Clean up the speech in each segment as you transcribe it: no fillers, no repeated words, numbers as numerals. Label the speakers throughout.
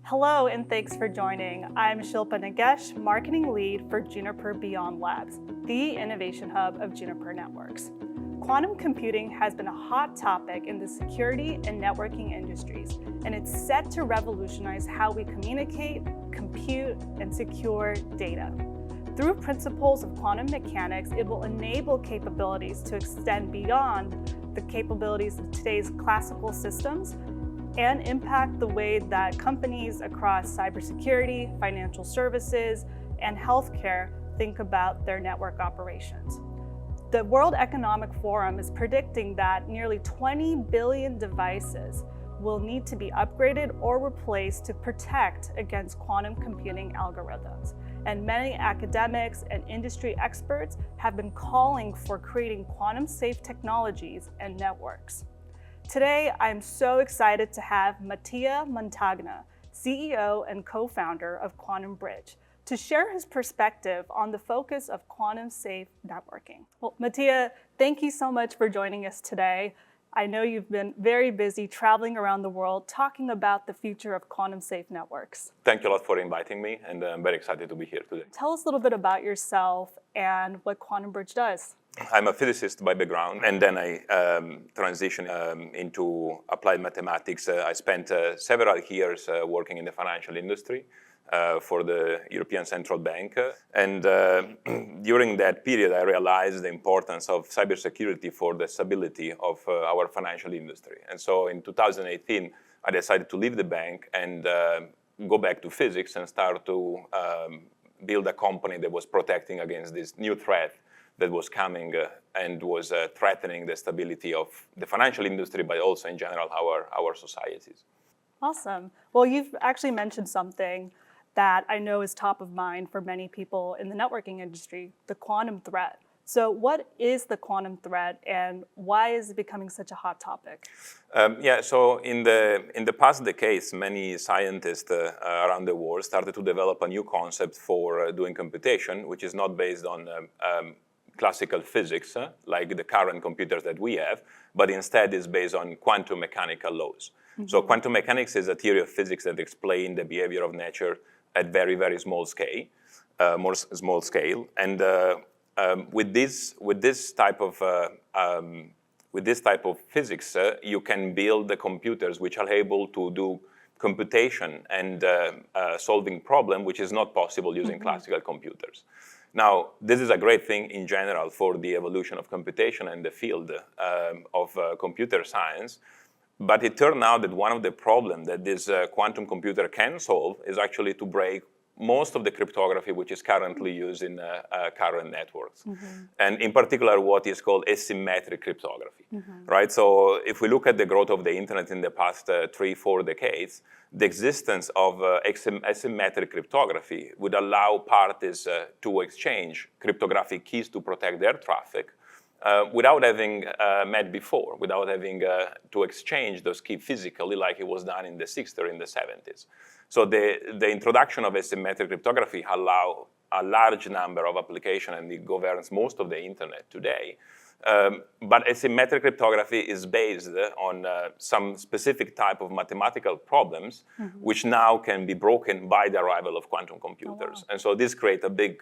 Speaker 1: Hello and thanks for joining. I'm Shilpa Nagesh, Marketing Lead for Juniper Beyond Labs, the innovation hub of Juniper Networks. Quantum computing has been a hot topic in the security and networking industries, and it's set to revolutionize how we communicate, compute, and secure data. Through principles of quantum mechanics, it will enable capabilities to extend beyond the capabilities of today's classical systems and impact the way that companies across cybersecurity, financial services, and healthcare think about their network operations. The World Economic Forum is predicting that nearly 20 billion devices will need to be upgraded or replaced to protect against quantum computing algorithms. And many academics and industry experts have been calling for creating quantum-safe technologies and networks. Today, I'm so excited to have Mattia Montagna, CEO and co-founder of Quantum Bridge, to share his perspective on the focus of quantum-safe networking. Well, Mattia, thank you so much for joining us today. I know you've been very busy traveling around the world talking about the future of quantum-safe networks.
Speaker 2: Thank you a lot for inviting me, and I'm very excited to be here today.
Speaker 1: Tell us a little bit about yourself and what Quantum Bridge does.
Speaker 2: I'm a physicist by background, and then I transitioned into applied mathematics. I spent several years working in the financial industry for the European Central Bank. And during that period, I realized the importance of cybersecurity for the stability of our financial industry. And so in 2018, I decided to leave the bank and go back to physics and start to build a company that was protecting against this new threat that was coming and was threatening the stability of the financial industry, but also in general our societies.
Speaker 1: Awesome. Well, you've actually mentioned something that I know is top of mind for many people in the networking industry, the quantum threat. So what is the quantum threat and why is it becoming such a hot topic?
Speaker 2: So in the past decades, many scientists around the world started to develop a new concept for doing computation, which is not based on classical physics, like the current computers that we have, but instead is based on quantum mechanical laws. Mm-hmm. So quantum mechanics is a theory of physics that explains the behavior of nature at very, very small scale, And with this type of physics, you can build the computers which are able to do computation and solving problem, which is not possible using classical computers. Now, this is a great thing in general for the evolution of computation and the field of computer science. But it turned out that one of the problems that this quantum computer can solve is actually to break most of the cryptography which is currently used in current networks. Mm-hmm. And in particular, what is called asymmetric cryptography, right? So if we look at the growth of the internet in the past 3-4 decades, the existence of asymmetric cryptography would allow parties to exchange cryptographic keys to protect their traffic without having met before, without having to exchange those keys physically like it was done in the 60s or in the 70s. So the introduction of asymmetric cryptography allows a large number of applications, and it governs most of the internet today. But asymmetric cryptography is based on some specific type of mathematical problems, which now can be broken by the arrival of quantum computers. Oh, wow. And so this creates a big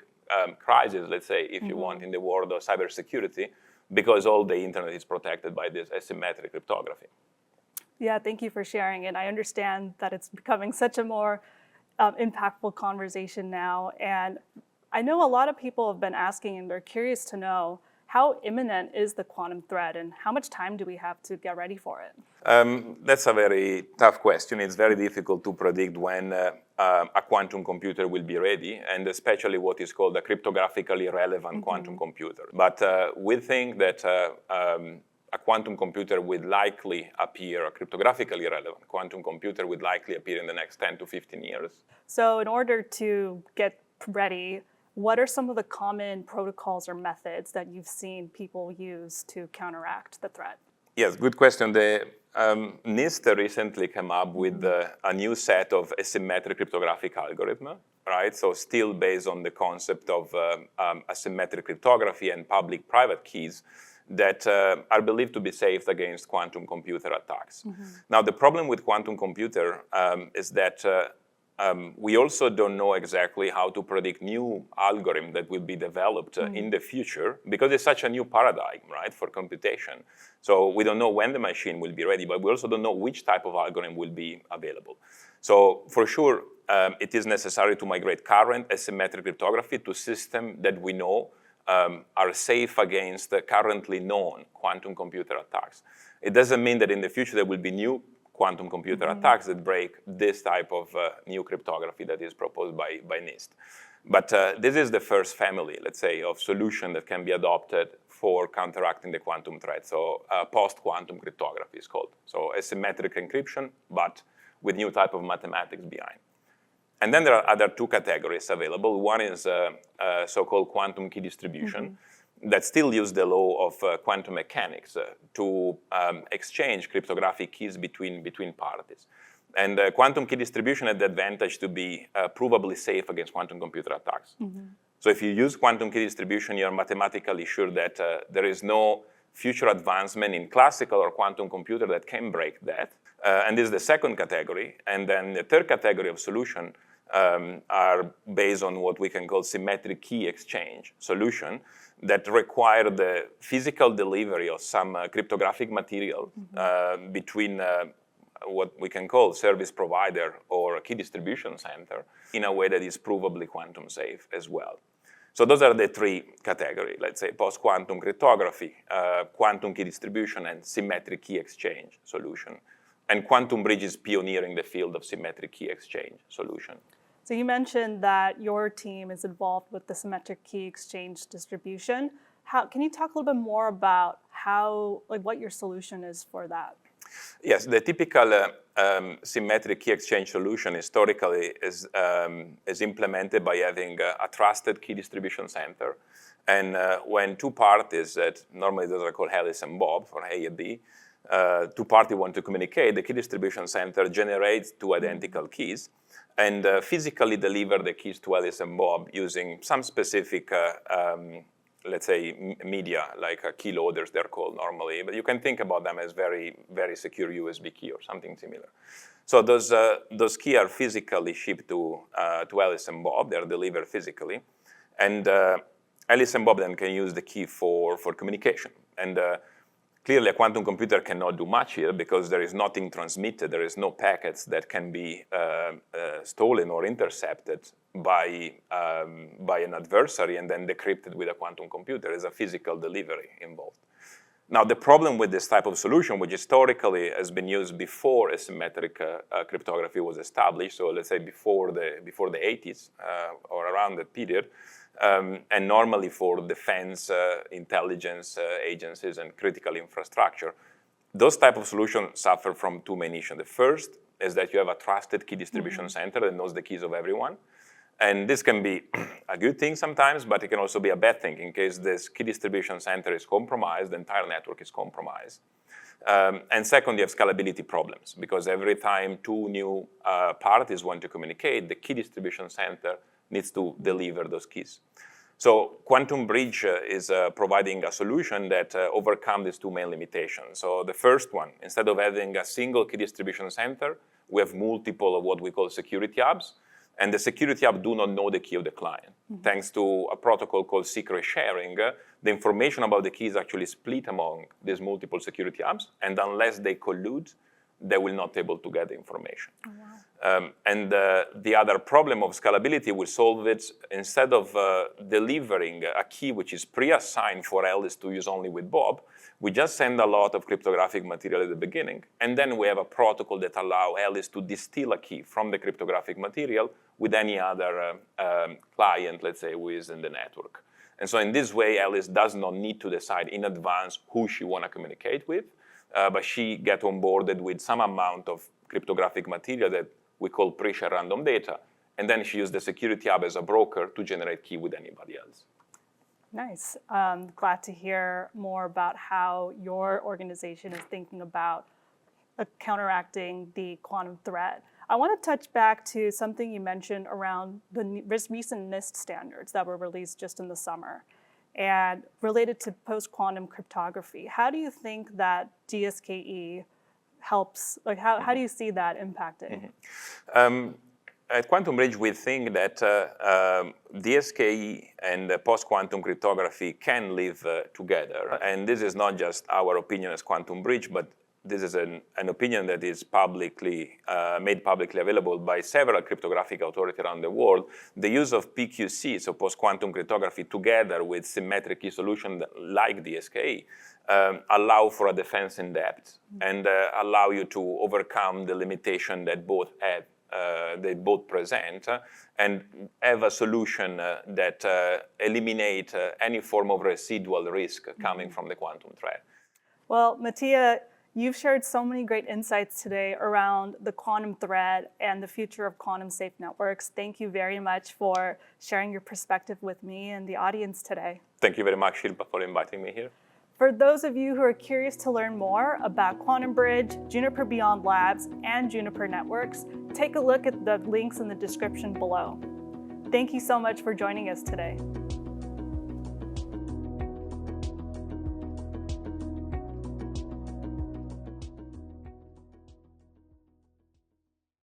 Speaker 2: crisis, let's say, if you want, in the world of cybersecurity, because all the internet is protected by this asymmetric cryptography.
Speaker 1: Yeah, thank you for sharing it. I understand that it's becoming such a more impactful conversation now. And I know a lot of people have been asking and they're curious to know how imminent is the quantum threat and how much time do we have to get ready for it?
Speaker 2: That's a very tough question. It's very difficult to predict when a quantum computer will be ready, and especially what is called a cryptographically relevant quantum computer. But we think that a quantum computer would likely appear, a cryptographically relevant quantum computer would likely appear in the next 10 to 15 years.
Speaker 1: So in order to get ready, what are some of the common protocols or methods that you've seen people use to counteract the threat?
Speaker 2: Yes, good question. The NIST recently came up with a new set of asymmetric cryptographic algorithm, right? So still based on the concept of asymmetric cryptography and public-private keys that are believed to be safe against quantum computer attacks. Now, the problem with quantum computer is that we also don't know exactly how to predict new algorithms that will be developed in the future, because it's such a new paradigm, right, for computation. So we don't know when the machine will be ready, but we also don't know which type of algorithm will be available. So for sure, it is necessary to migrate current asymmetric cryptography to systems that we know are safe against the currently known quantum computer attacks. It doesn't mean that in the future there will be new quantum computer attacks that break this type of new cryptography that is proposed by NIST. But this is the first family, let's say, of solution that can be adopted for counteracting the quantum threat. So post-quantum cryptography is called. So asymmetric encryption, but with new type of mathematics behind. And then there are other two categories available. One is so-called quantum key distribution that still use the law of quantum mechanics to exchange cryptographic keys between parties. And quantum key distribution had the advantage to be provably safe against quantum computer attacks. So if you use quantum key distribution, you're mathematically sure that there is no future advancement in classical or quantum computer that can break that. And this is the second category. And then the third category of solution are based on what we can call symmetric key exchange solution that require the physical delivery of some cryptographic material between what we can call service provider or a key distribution center in a way that is provably quantum safe as well. So those are the three categories, let's say post-quantum cryptography, quantum key distribution, and symmetric key exchange solution. And Quantum Bridge is pioneering the field of symmetric key exchange solution.
Speaker 1: So you mentioned that your team is involved with the symmetric key exchange distribution. Can you talk a little bit more about what your solution is for that?
Speaker 2: Yes, the typical symmetric key exchange solution historically is implemented by having a trusted key distribution center. And when two parties, that normally those are called Alice and Bob, for A and B, two parties want to communicate, the key distribution center generates two identical keys and physically deliver the keys to Alice and Bob using some specific let's say, media, like key loaders, they're called normally. But you can think about them as very, very secure USB key or something similar. So those keys are physically shipped to Alice and Bob. They're delivered physically. And Alice and Bob then can use the key for communication. And clearly, a quantum computer cannot do much here because there is nothing transmitted. There is no packets that can be stolen or intercepted by an adversary and then decrypted with a quantum computer. There's a physical delivery involved. Now, the problem with this type of solution, which historically has been used before asymmetric cryptography was established, so let's say before the 80s or around that period, and normally for defense, intelligence agencies and critical infrastructure, those type of solutions suffer from two main issues. The first is that you have a trusted key distribution center that knows the keys of everyone. And this can be a good thing sometimes, but it can also be a bad thing. In case this key distribution center is compromised, the entire network is compromised. And second, you have scalability problems, because every time two new parties want to communicate, the key distribution center needs to deliver those keys. So Quantum Bridge is providing a solution that overcomes these two main limitations. So the first one, instead of having a single key distribution center, we have multiple of what we call security hubs. And the security hub do not know the key of the client. Thanks to a protocol called secret sharing, the information about the key is actually split among these multiple security hubs. And unless they collude, they will not be able to get the information. Oh, wow. And the other problem of scalability, we solve it instead of delivering a key which is pre-assigned for Alice to use only with Bob. We just send a lot of cryptographic material at the beginning, and then we have a protocol that allows Alice to distill a key from the cryptographic material with any other client, let's say, who is in the network. And so in this way, Alice does not need to decide in advance who she wants to communicate with, but she gets onboarded with some amount of cryptographic material that we call pre-share random data, and then she uses the security hub as a broker to generate key with anybody else.
Speaker 1: Nice. Glad to hear more about how your organization is thinking about counteracting the quantum threat. I want to touch back to something you mentioned around the recent NIST standards that were released just in the summer and related to post-quantum cryptography. How do you think that GSKE helps, how do you see that impacting?
Speaker 2: At Quantum Bridge, we think that DSK and post-quantum cryptography can live together. And this is not just our opinion as Quantum Bridge, but this is an opinion that is made publicly available by several cryptographic authorities around the world. The use of PQC, so post-quantum cryptography, together with symmetric key solutions like DSK, allow for a defense in depth and allow you to overcome the limitation that they both present and have a solution that eliminate any form of residual risk coming from the quantum threat.
Speaker 1: Well, Mattia, you've shared so many great insights today around the quantum threat and the future of quantum safe networks. Thank you very much for sharing your perspective with me and the audience today.
Speaker 2: Thank you very much, Shilpa, for inviting me here.
Speaker 1: For those of you who are curious to learn more about Quantum Bridge, Juniper Beyond Labs, and Juniper Networks, take a look at the links in the description below. Thank you so much for joining us today.